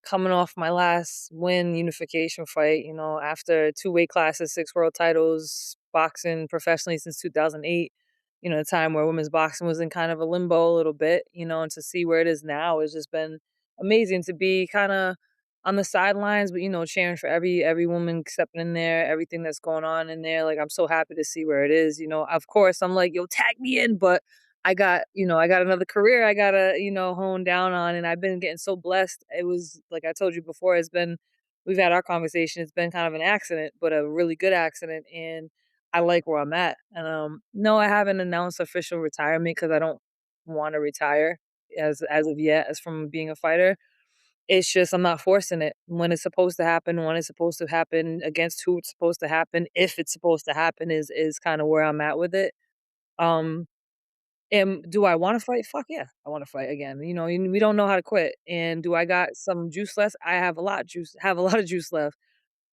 coming off my last win unification fight, after 2 weight classes, 6 world titles, boxing professionally since 2008, a time where women's boxing was in kind of a limbo a little bit, and to see where it is now has just been amazing to be kind of on the sidelines, but cheering for every woman stepping in there, everything that's going on in there. Like I'm so happy to see where it is. Of course I'm like, yo, tag me in, but I got another career I gotta, hone down on. And I've been getting so blessed. It was like I told you before, we've had our conversation. It's been kind of an accident, but a really good accident. And I like where I'm at. And no, I haven't announced official retirement because I don't want to retire as of yet, as from being a fighter. It's just I'm not forcing it. When it's supposed to happen, when it's supposed to happen, against who it's supposed to happen, if it's supposed to happen is kind of where I'm at with it. Um and do I wanna fight? Fuck yeah, I wanna fight again, we don't know how to quit, and do I got some juice left? I have a lot of juice left.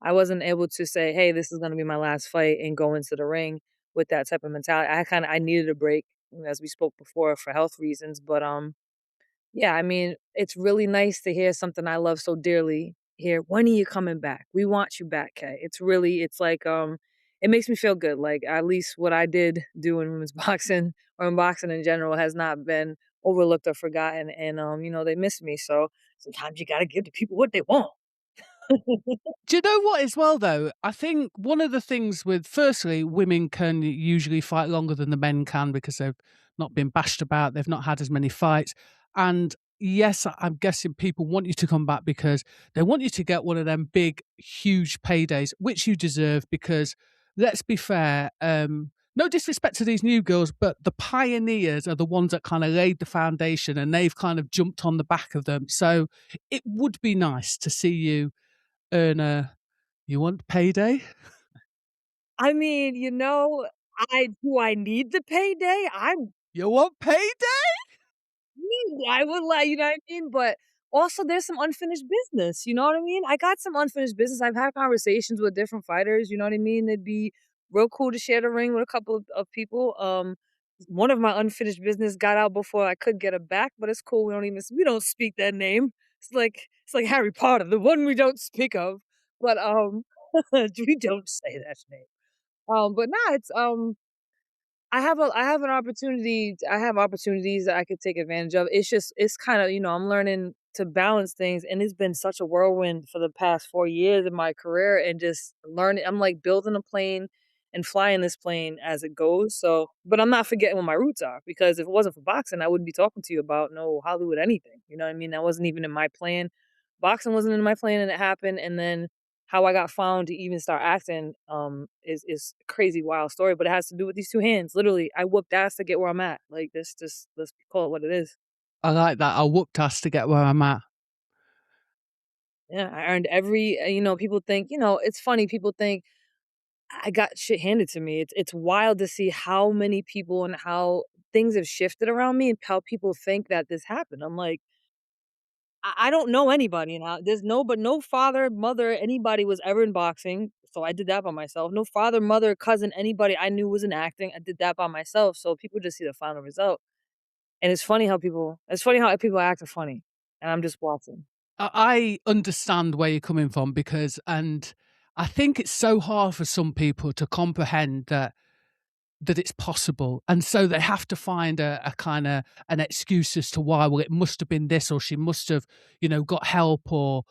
I wasn't able to say, "Hey, this is gonna be my last fight," and go into the ring with that type of mentality. I needed a break, as we spoke before, for health reasons, but, yeah, I mean, it's really nice to hear something I love so dearly here. "When are you coming back? We want you back, Kay." It's like, it makes me feel good, like, at least what I did do in women's boxing or in boxing in general has not been overlooked or forgotten, and, they miss me, so sometimes you gotta give the people what they want. Do you know what as well though? I think one of the things with firstly, women can usually fight longer than the men can because they've not been bashed about, they've not had as many fights. And yes, I'm guessing people want you to come back because they want you to get one of them big, huge paydays, which you deserve because let's be fair, no disrespect to these new girls, but the pioneers are the ones that kind of laid the foundation and they've kind of jumped on the back of them. So it would be nice to see you earn a you want payday? I mean, I need the payday? You want payday? I would like, you know what I mean? But also there's some unfinished business, you know what I mean? I got some unfinished business. I've had conversations with different fighters, you know what I mean? It'd be real cool to share the ring with a couple of people. One of my unfinished business got out before I could get it back, but it's cool. We don't speak that name. It's like Harry Potter, the one we don't speak of. But we don't say that name. But nah, it's I have opportunities that I could take advantage of. It's kinda, I'm learning to balance things, and it's been such a whirlwind for the past 4 years of my career and just learning I'm, like, building a plane and flying this plane as it goes, but I'm not forgetting what my roots are, because if it wasn't for boxing, I wouldn't be talking to you about no Hollywood anything, you know what I mean? That wasn't even in my plan. Boxing wasn't in my plan, and it happened, and then how I got found to even start acting, is a crazy wild story, but it has to do with these 2 hands. Literally, I whooped ass to get where I'm at. Like, this just let's call it what it is. I like that. I whooped ass to get where I'm at. Yeah, I earned every people think, it's funny, people think I got shit handed to me. It's wild to see how many people and how things have shifted around me and how people think that this happened. I'm like, I don't know anybody now. There's no father, mother, anybody was ever in boxing, so I did that by myself. No father, mother, cousin, anybody I knew was in acting. I did that by myself. So people just see the final result. And it's funny how people act funny. And I'm just watching. I understand where you're coming from because and I think it's so hard for some people to comprehend that it's possible. And so they have to find a kind of an excuse as to why, well, it must have been this, or she must have, got help, or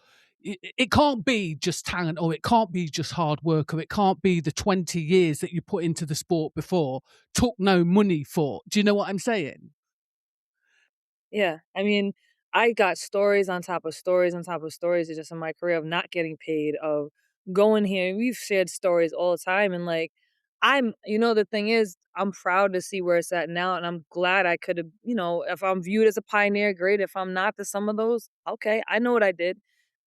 it can't be just talent, or it can't be just hard work, or it can't be the 20 years that you put into the sport before, took no money for. Do you know what I'm saying? Yeah, I mean, I got stories on top of stories on top of stories just in my career of not getting paid, of going here. We've shared stories all the time, and like, the thing is, I'm proud to see where it's at now, and I'm glad I could have, if I'm viewed as a pioneer, great. If I'm not to some of those, okay, I know what I did.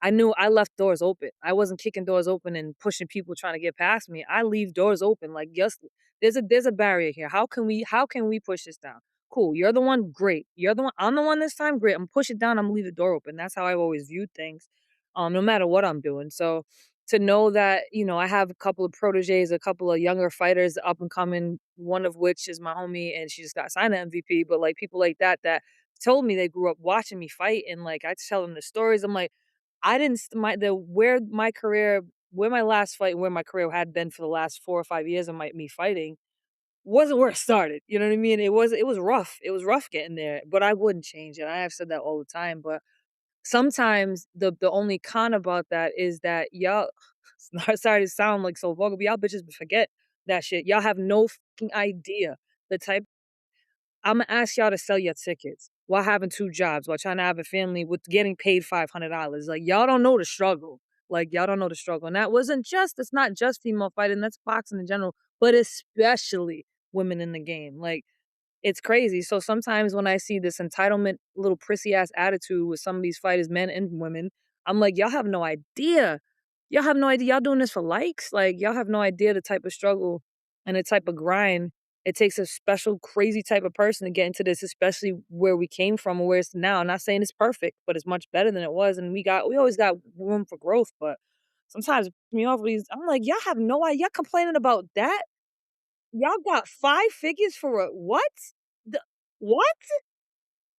I knew I left doors open. I wasn't kicking doors open and pushing people trying to get past me. I leave doors open. Like, yes, there's a barrier here. How can we push this down? Cool. You're the one. Great. You're the one. I'm the one this time. Great. I'm gonna push it down. I'm gonna leave the door open. That's how I've always viewed things. No matter what I'm doing. So to know that, I have a couple of proteges, a couple of younger fighters up and coming, one of which is my homie and she just got signed to MVP. But like people like that told me they grew up watching me fight, and like I tell them the stories. I'm like, I didn't st my the where my last fight, where my career had been for the last 4 or 5 years of me fighting, wasn't where it started, you know what I mean? It was rough. It was rough getting there, but I wouldn't change it. I have said that all the time, but sometimes the only con about that is that y'all sorry to sound like so vulgar, but y'all bitches forget that shit. Y'all have no fucking idea the type Imma ask y'all to sell your tickets while having 2 jobs, while trying to have a family with getting paid $500. Like, y'all don't know the struggle. Like, y'all don't know the struggle, and that wasn't just it's not just female fighting, that's boxing in general, but especially women in the game. Like, it's crazy. So sometimes when I see this entitlement, little prissy ass attitude with some of these fighters, men and women, I'm like, y'all have no idea. Y'all have no idea. Y'all doing this for likes. Like, y'all have no idea the type of struggle and the type of grind. It takes a special, crazy type of person to get into this, especially where we came from and where it's now. I'm not saying it's perfect, but it's much better than it was. And we always got room for growth. But sometimes it pisses me off with these, I'm like, y'all have no idea. Y'all complaining about that? Y'all got 5 figures for a what? The what?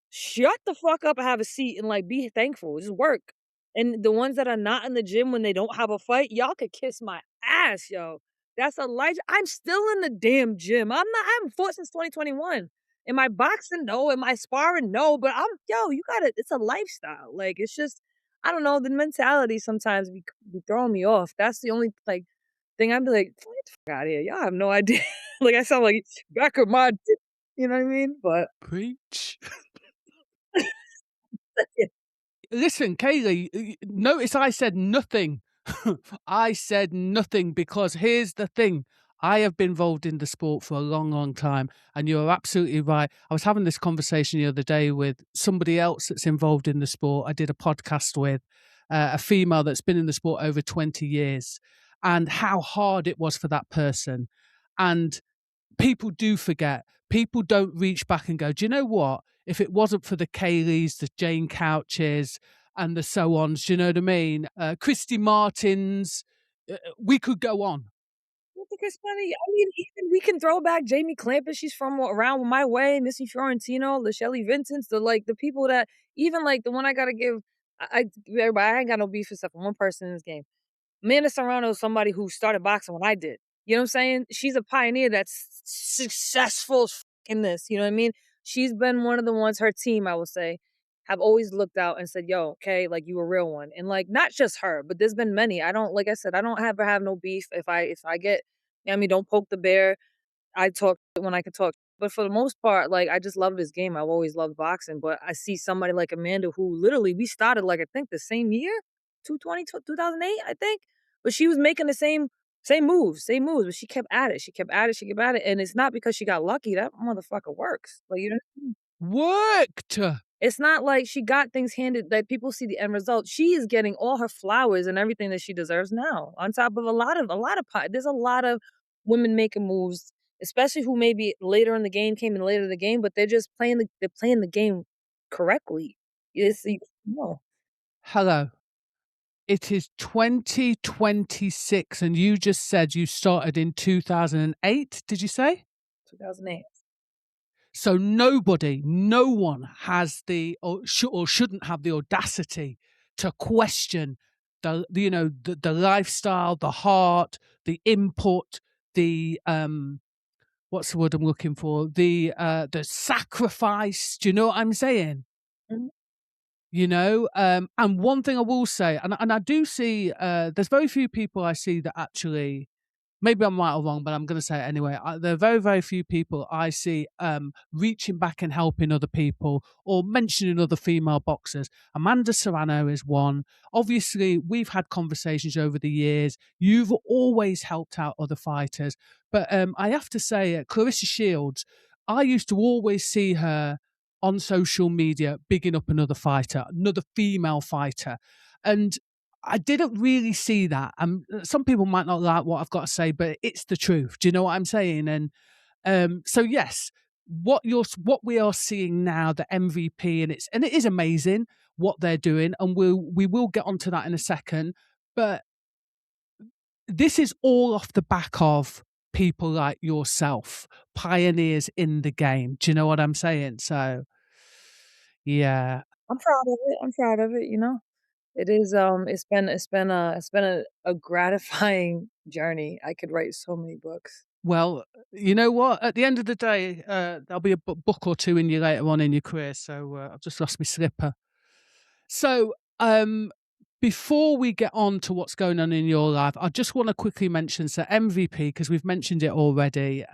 Shut the fuck up and have a seat and, like, be thankful, just work. And the ones that are not in the gym when they don't have a fight, y'all could kiss my ass, yo. That's a life I'm still in the damn gym. I haven't fought since 2021. Am I boxing? No. Am I sparring? No, but you gotta it's a lifestyle. Like, it's just I don't know, the mentality sometimes be throwing me off. That's the only, like, thing I'd be like, "Get the fuck outta here. Y'all have no idea." Like, I sound like back of my you know what I mean? But Preach. Listen, Kaylee, notice I said nothing. I said nothing because here's the thing. I have been involved in the sport for a long, long time, and you're absolutely right. I was having this conversation the other day with somebody else that's involved in the sport. I did a podcast with a female that's been in the sport over 20 years, and how hard it was for that person. And people do forget. People don't reach back and go, do you know what? If it wasn't for the Kayleys, the Jane Couches, and the so ons, do you know what I mean? Christy Martins, we could go on. I think it's funny. I mean, even we can throw back Jamie Clampett. She's from around my way. Missy Fiorentino, the Shelly Vincents, the people that even like the one I gotta give. Everybody. I ain't got no beef except for one person in this game. Amanda Serrano is somebody who started boxing when I did. You know what I'm saying? She's a pioneer that's successful in this. You know what I mean? She's been one of the ones, her team, I will say, have always looked out and said, yo, okay, like you a real one. And like not just her, but there's been many. I don't like I said, I don't have no beef. If I get I mean, don't poke the bear. I talk when I can talk. But for the most part, like I just love this game. I've always loved boxing. But I see somebody like Amanda who literally we started like I think the same year, 220, 2008, I think. But she was making the same moves, but she kept at it. She kept at it. She kept at it. And it's not because she got lucky. That motherfucker works. Like you know Worked. it's not like she got things handed that people see the end result. She is getting all her flowers and everything that she deserves now. On top of there's a lot of women making moves, especially who maybe later in the game came in later in the game, but they're playing the game correctly. No. Hello. It is 2026, and you just said you started in 2008, did you say? 2008. So nobody, no one has or shouldn't have the audacity to question the lifestyle, the heart, the input, the what's the word I'm looking for? The sacrifice. Do you know what I'm saying? Mhm. And one thing I will say, and I do see, there's very few people I see that actually, maybe I'm right or wrong, but I'm going to say it anyway. There are very, very few people I see reaching back and helping other people or mentioning other female boxers. Amanda Serrano is one. Obviously, we've had conversations over the years. You've always helped out other fighters. But I have to say, Clarissa Shields, I used to always see her on social media bigging up another fighter, another female fighter. And I didn't really see that. Some people might not like what I've got to say, but it's the truth. Do you know what I'm saying? And so yes, what we are seeing now, the MVP, and it is amazing what they're doing, and we will get onto that in a second. But this is all off the back of people like yourself, pioneers in the game. Do you know what I'm saying? So yeah. I'm proud of it. I'm proud of it, you know? It is, it's been a gratifying journey. I could write so many books. Well, you know what? At the end of the day, there'll be a book or 2 in you later on in your career, so, I've just lost my slipper. So, before we get on to what's going on in your life, I just wanna quickly mention, so MVP, because 'cause we've mentioned it already,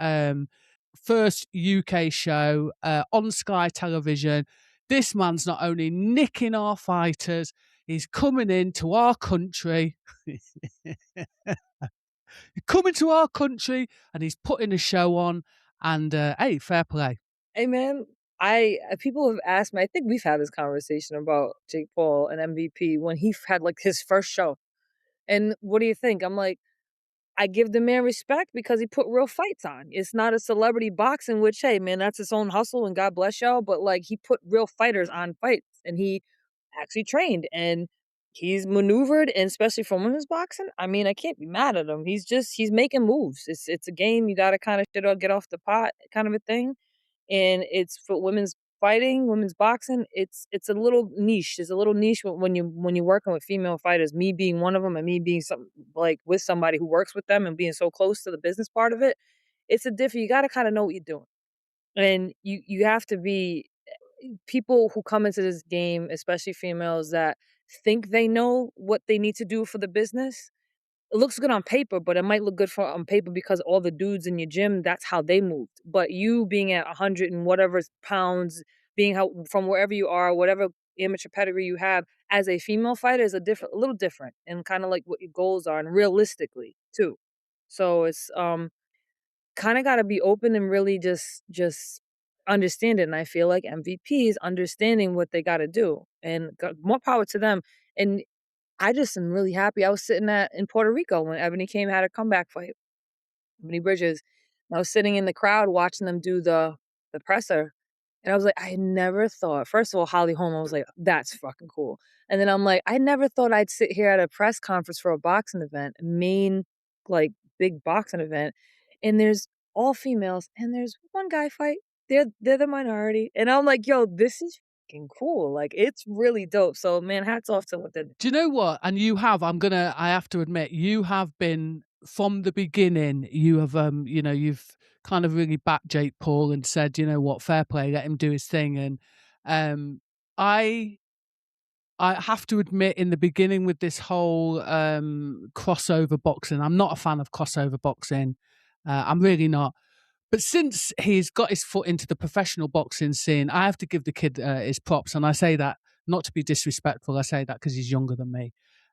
first UK show, on Sky Television. This man's not only nicking our fighters, he's coming into our country. Coming to our country, and he's putting a show on, and, hey, fair play. Hey, man, people have asked me, I think we've had this conversation about Jake Paul and MVP when had, like, his first show, and what do you think? I'm like, I give the man respect because he put real fights on. It's not a celebrity boxing, which, hey, man, that's its own hustle, and God bless y'all, but, like, he put real fighters on fights, and he actually trained, and he's maneuvered, and especially for women's boxing, I mean, I can't be mad at him. He's making moves. It's a game, you gotta kinda shit or get off the pot kind of a thing, and it's for women's fighting, women's boxing. It's a little niche. It's a little niche when you're working with female fighters. Me being one of them, and me being some like with somebody who works with them and being so close to the business part of it. It's a different. You got to kind of know what you're doing, and you have to be people who come into this game, especially females that think they know what they need to do for the business. It looks good on paper, but it might look good for on paper because all the dudes in your gym, that's how they moved. But you being at 100 and whatever pounds, being how from wherever you are, whatever amateur pedigree you have, as a female fighter is a little different, and kind of like what your goals are, and realistically too. So it's kind of got to be open and really just understand it. And I feel like MVPs understanding what they got to do, and more power to them. And I just am really happy. I was sitting at in Puerto Rico when Ebony came had a comeback fight, Ebony Bridges. And I was sitting in the crowd watching them do the presser. And I was like, I never thought, first of all, Holly Holm, I was like, that's fucking cool. And then I'm like, I never thought I'd sit here at a press conference for a boxing event, main, like, big boxing event. And there's all females, and there's one guy fight. They're the minority. And I'm like, yo, this is fucking cool. Like, it's really dope. So, man, hats off to what they're. Do you know what? And you have, I have to admit, you have been from the beginning, you have, you've kind of really backed Jake Paul and said, you know what, fair play, let him do his thing. And um, I I have to admit, in the beginning with this whole crossover boxing, I'm not a fan of crossover boxing. I'm really not. But since he's got his foot into the professional boxing scene, I have to give the kid his props. And I say that not to be disrespectful. I say that because he's younger than me.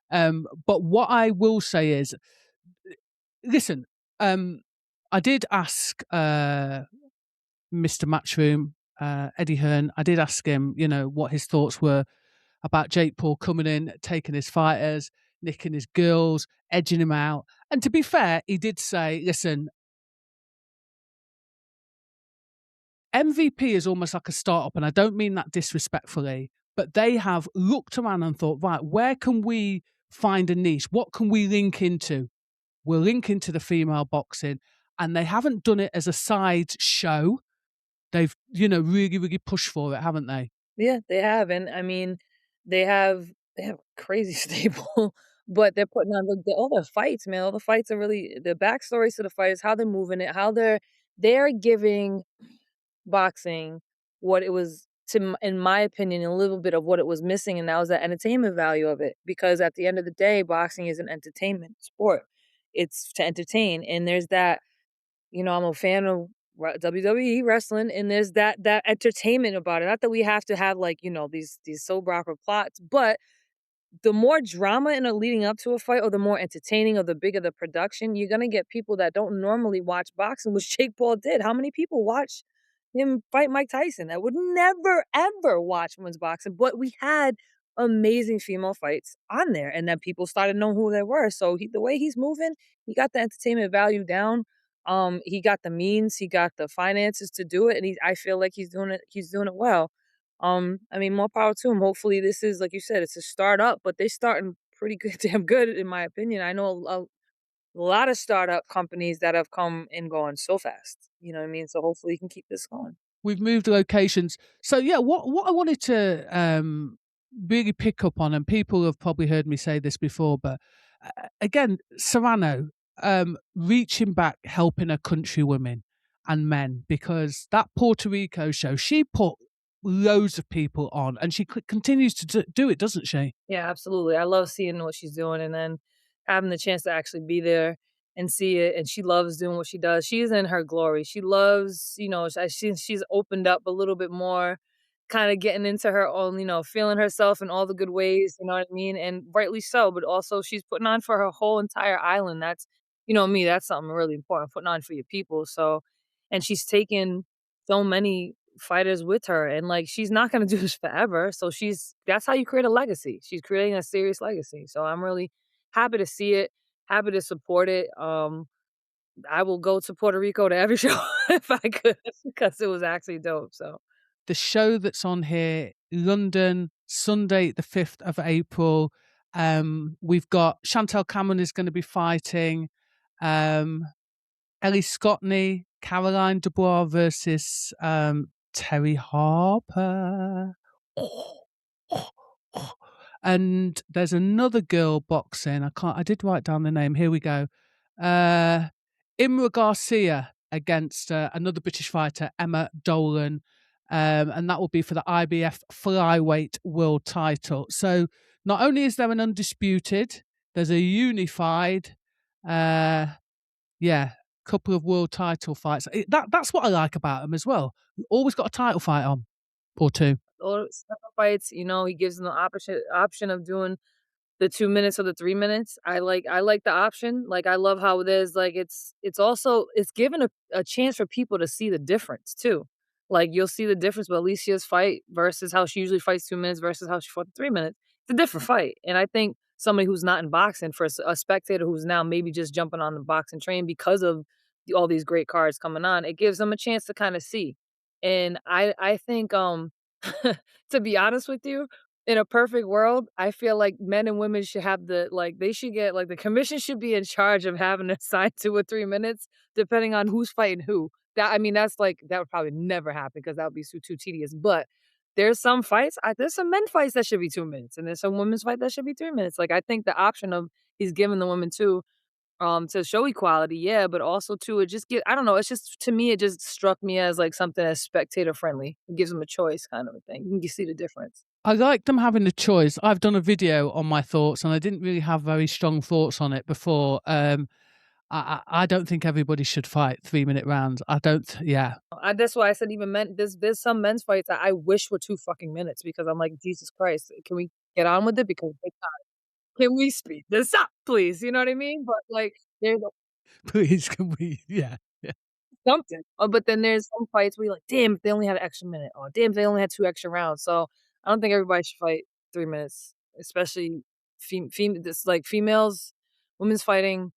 But what I will say is, listen, I did ask Mr. Matchroom, Eddie Hearn, I did ask him, what his thoughts were about Jake Paul coming in, taking his fighters, nicking his girls, edging him out. And to be fair, he did say, listen, MVP is almost like a startup, and I don't mean that disrespectfully, but they have looked around and thought, right, where can we find a niche? What can we link into? We're linking to the female boxing, and they haven't done it as a side show. They've, really, really pushed for it, haven't they? Yeah, they have, and I mean, they have a crazy stable, but they're putting on all the fights, man. All the fights are really the backstories to the fighters, how they're moving it, how they're giving boxing what it was in my opinion, a little bit of what it was missing, and that was the entertainment value of it. Because at the end of the day, boxing is an entertainment sport. It's to entertain, and there's that. I'm a fan of WWE wrestling, and there's that entertainment about it. Not that we have to have like these soap opera plots, but the more drama in a leading up to a fight, or the more entertaining, or the bigger the production, you're gonna get people that don't normally watch boxing, which Jake Paul did. How many people watch him fight Mike Tyson that would never ever watch women's boxing? But we had amazing female fights on there, and then people started knowing who they were. So the way he's moving, he got the entertainment value down. He got the means, he got the finances to do it, and I feel like he's doing it. He's doing it well. I mean, more power to him. Hopefully, this is like you said, it's a startup, but they're starting pretty good, damn good, in my opinion. I know a lot of startup companies that have come and gone so fast. You know what I mean? So hopefully, you can keep this going. We've moved locations. So yeah, what I wanted to really pick up on, and people have probably heard me say this before, but again, Serrano, reaching back, helping her country women and men, because that Puerto Rico show, she put loads of people on, and she continues to do it, doesn't she? Yeah, absolutely. I love seeing what she's doing and then having the chance to actually be there and see it. And she loves doing what she does. She's in her glory. She loves, she's opened up a little bit more, kind of getting into her own, feeling herself in all the good ways. You know what I mean? And rightly so. But also, she's putting on for her whole entire island. That's, me. That's something really important. Putting on for your people. So, and she's taken so many fighters with her and like she's not going to do this forever, so she's that's how you create a legacy. She's creating a serious legacy, so I'm really happy to see it, happy to support it. I will go to Puerto Rico to every show if I could because it was actually dope. So The show that's on here, London, Sunday, the 5th of April. We've got Chantel Cameron is going to be fighting. Um, Ellie Scottney, Caroline Dubois versus Terry Harper. And there's another girl boxing. I did write down the name. Here we go. Uh, Imra Garcia against another British fighter, Emma Dolan. And that will be for the IBF flyweight world title. So not only is there an undisputed, there's a unified, yeah, couple of world title fights. That's what I like about them as well. Always got a title fight on or two. or fights, he gives them the option of doing the 2 minutes or the 3 minutes. I like the option. Like, I love how it is, like, it's also it's given a chance for people to see the difference too. Like, you'll see the difference with Alicia's fight versus how she usually fights 2 minutes versus how she fought 3 minutes. It's a different fight, and I think somebody who's not in boxing for a spectator who's now maybe just jumping on the boxing train because of all these great cards coming on, it gives them a chance to kinda see. And I think, to be honest with you, in a perfect world, I feel like men and women should have they should get the commission should be in charge of having assigned 2 or 3 minutes depending on who's fighting who. That's that would probably never happen because that would be too tedious, but there's some men fights that should be 2 minutes, and there's some women's fight that should be 3 minutes. Like, I think the option of he's giving the women 2, to show equality, yeah, but also too, it just get I don't know, it's just to me, it just struck me as, like, something that's spectator friendly. It gives them a choice kind of a thing. You can see the difference. I like them having a choice. I've done a video on my thoughts, and I didn't really have very strong thoughts on it before. I don't think everybody should fight 3-minute rounds. I don't. Yeah, That's why I said even men there's some men's fights that I wish were 2 fucking minutes because I'm like, "Jesus Christ, can we get on with it? Because can we speed this up, please?" You know what I mean? But, like, there's please can we? Yeah, yeah. something. But then there's some fights where you're like, "Damn, if they only had an extra minute. Oh, damn, if they only had 2 extra rounds." So, I don't think everybody should fight 3 minutes, especially females, women's fighting.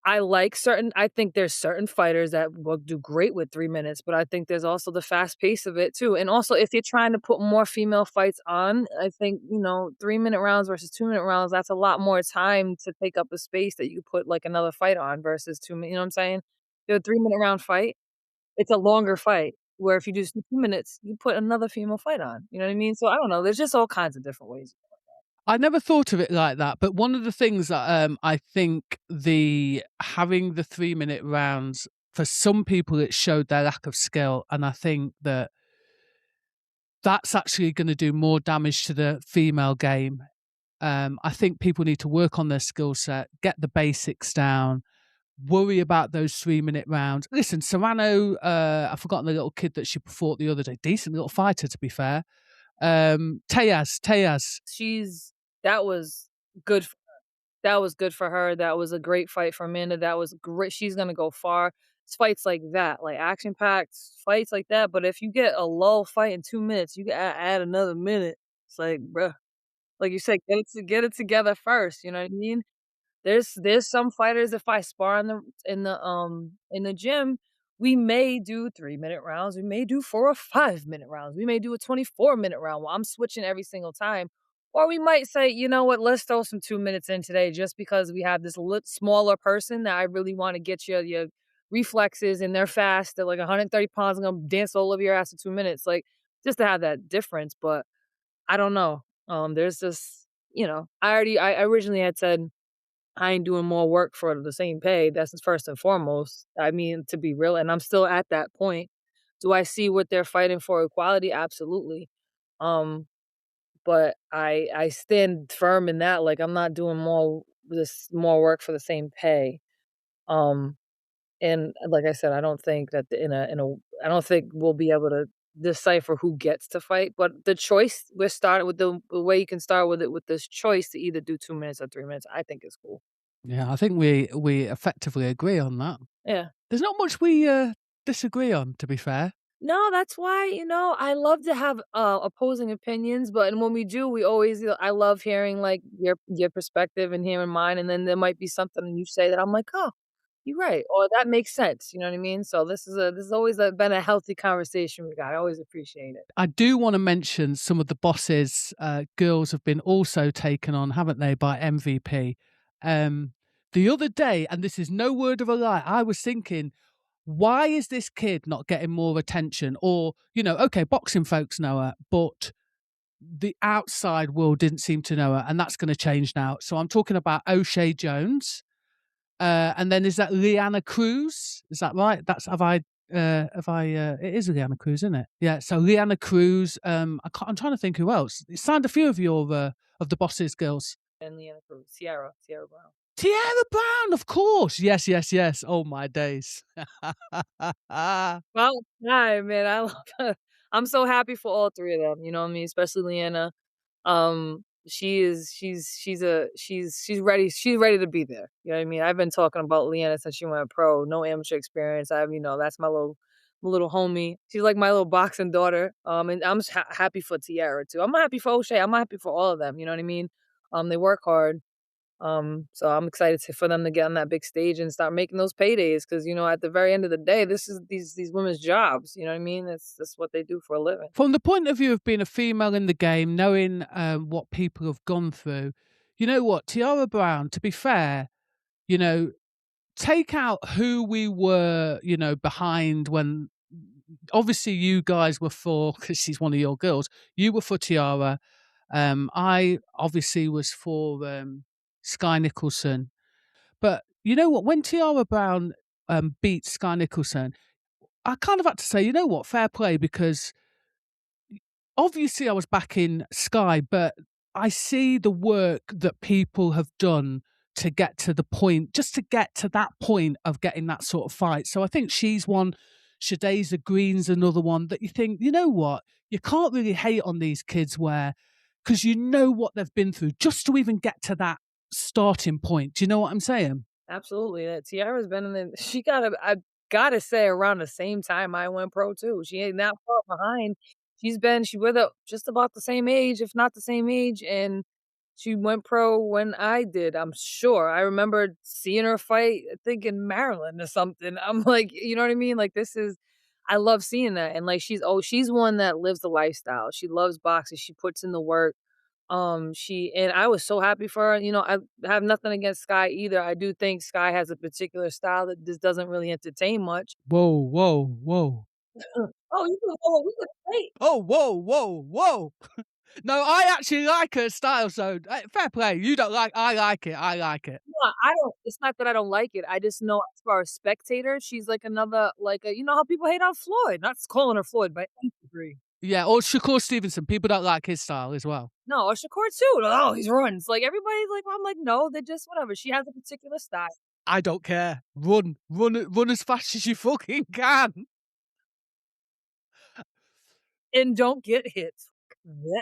I think there's certain fighters that will do great with 3 minutes, but I think there's also the fast pace of it too, and also if you're trying to put more female fights on, I think, 3-minute rounds versus 2-minute rounds, that's a lot more time to take up a space that you could put, like, another fight on versus 2 min you know what I'm saying? The 3-minute round fight, it's a longer fight, where if you do 2 minutes, you put another female fight on, you know what I mean? So I don't know, there's just all kinds of different ways. I never thought of it like that, but one of the things that I think the having the 3-minute rounds for some people it showed their lack of skill, and I think that that's actually going to do more damage to the female game. I think people need to work on their skill set, get the basics down, worry about those 3-minute rounds. Listen, Serrano, I've forgotten the little kid that she fought the other day. Decent little fighter, to be fair. Tejas. She's that was good That was good for her, that was a great fight for Amanda, that was great she's gonna go far. It's fights like that, like action-packed fights like that, but if you get a lull fight in 2 minutes, you can add another minute. It's like, bruh, like you said, get it together first, you know what I mean? There's some fighters, if I spar in the gym, we may do 3-minute rounds, we may do 4 or 5-minute rounds, we may do a 24-minute round while I'm switching every single time. Or we might say, "You know what, let's throw some 2 minutes in today just because we have this smaller person that I really wanna get your reflexes and they're fast, they're like 130 pounds, I'm gonna dance all over your ass in 2 minutes," like, just to have that difference, but I don't know. There's this, I originally had said I ain't doing more work for the same pay. That's first and foremost. I mean, to be real, and I'm still at that point. Do I see what they're fighting for equality? Absolutely. Um, but I stand firm in that. Like I'm not doing more work for the same pay. Um, and like I said, I don't think that I don't think we'll be able to decipher who gets to fight. But the choice we're starting with the way you can start with it with this choice to either do 2 minutes or 3 minutes. I think is cool. Yeah, I think we effectively agree on that. Yeah. There's not much we, disagree on, to be fair. No, that's why, I love to have, opposing opinions, but when we do, we always I love hearing, like, your perspective and hearing mine, and then there might be something you say that I'm like, "Oh, you're right," or "That makes sense," you know what I mean? So this is always been a healthy conversation we got. I always appreciate it. I do wanna mention some of the bosses, girls have been also taken on, haven't they, by MVP. Um, the other day, and this is no word of a lie, I was thinking, "Why is this kid not getting more attention?" Or, okay, boxing folks know her, but the outside world didn't seem to know her, and that's gonna change now. So I'm talking about O'Shea Jones. And then is that Leanna Cruz? Is that right? That's it is Leanna Cruz, isn't it? Yeah. So Leanna Cruz. I'm trying to think who else. It signed a few of your of the bosses girls. And Leanna Cruz, Sierra Brown. Tiara Brown, of course. Yes, yes, yes. Oh my days. Well, hi, man, I love I'm so happy for all 3 of them, you know what I mean? Especially Leanna. She's ready to be there. You know what I mean? I've been talking about Leanna since she went pro, no amateur experience. That's my little homie. She's like my little boxing daughter. And I'm just happy for Tiara too. I'm happy for O'Shea. I'm happy for all of them. You know what I mean? They work hard. So I'm excited for them to get on that big stage and start making those paydays because at the very end of the day, this is these women's jobs. You know what I mean? That's what they do for a living. From the point of view of being a female in the game, knowing what people have gone through, you know what, Tiara Brown. To be fair, you know, take out who we were, behind when obviously you guys were for, because she's one of your girls, you were for Tiara. I obviously was for Sky Nicholson. But you know what? When Tiara Brown beat Sky Nicholson, I kind of had to say, you know what, fair play, because obviously I was backing Sky, but I see the work that people have done to get to the point, just to get to that point of getting that sort of fight. So I think she's one. Shadaza Green's another one that you think, you know what, you can't really hate on these kids because you know what they've been through just to even get to that starting point. Do you know what I'm saying? Absolutely. That Tiara's been in the I gotta say around the same time I went pro too. She ain't that far behind. She with just about the same age, if not the same age, and she went pro when I did, I'm sure. I remember seeing her fight, I think in Maryland or something. I'm like, you know what I mean? Like I love seeing that. And like she's one that lives the lifestyle. She loves boxing. She puts in the work. She and I was so happy for her. I have nothing against Sky either. I do think Sky has a particular style that just doesn't really entertain much. Whoa, whoa, whoa. Oh, we can wait. Oh, whoa, whoa, whoa. No, I actually like her style, so fair play. You don't like, I like it. I like it. No, I don't. It's not that I don't like it. I just know as far as spectator, she's like another you know how people hate on Floyd. Not calling her Floyd by any degree. Yeah, or Shakur Stevenson. People don't like his style as well. No, or Shakur too. Oh, he's runs. Like everybody's like, I'm like, no, they're just whatever. She has a particular style. I don't care. Run as fast as you fucking can. And don't get hit. Yeah.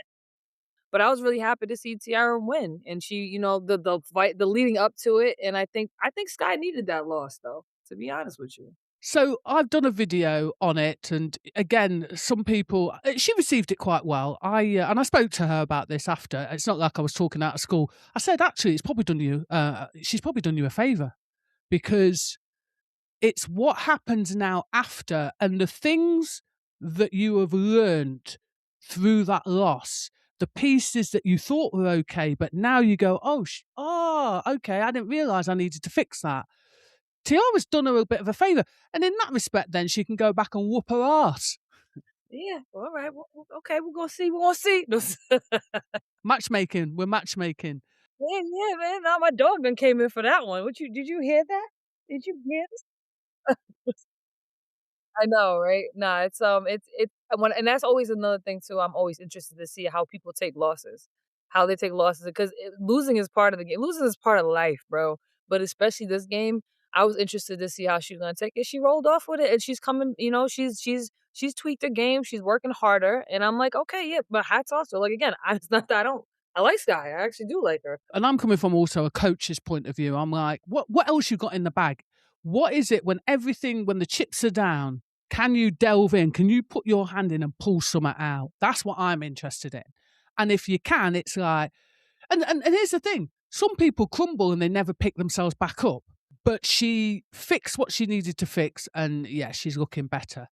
But I was really happy to see Tiara win, and she, the fight, the leading up to it, and I think Sky needed that loss though. To be honest with you. So I've done a video on it, and again, some people she received it quite well. And I spoke to her about this after. It's not like I was talking out of school. I said, actually, it's probably done you. She's probably done you a favor because it's what happens now after, and the things that you have learned through that loss. The pieces that you thought were okay, but now you go, oh, okay, I didn't realize I needed to fix that. Tiara's done her a bit of a favour, and in that respect, then she can go back and whoop her ass. Yeah. All right. Well, okay. We're gonna see. We're gonna see. Matchmaking. We're matchmaking. Yeah, yeah, man. Now my dog done came in for that one. What you did you hear that? Did you hear this? I know, right? Nah, it's when and that's always another thing too. I'm always interested to see how people take losses, how they take losses because losing is part of the game. Losing is part of life, bro. But especially this game, I was interested to see how she's gonna take it. She rolled off with it, and she's coming. You know, she's tweaked her game. She's working harder, and I'm like, okay, yeah. But hats off to her. Like again, it's not that I don't. I like Sky. I actually do like her. And I'm coming from also a coach's point of view. I'm like, what else you got in the bag? What is it when when the chips are down, can you delve in? Can you put your hand in and pull something out? That's what I'm interested in. And if you can, it's like, and here's the thing. Some people crumble and they never pick themselves back up. But she fixed what she needed to fix, and yeah, she's looking better.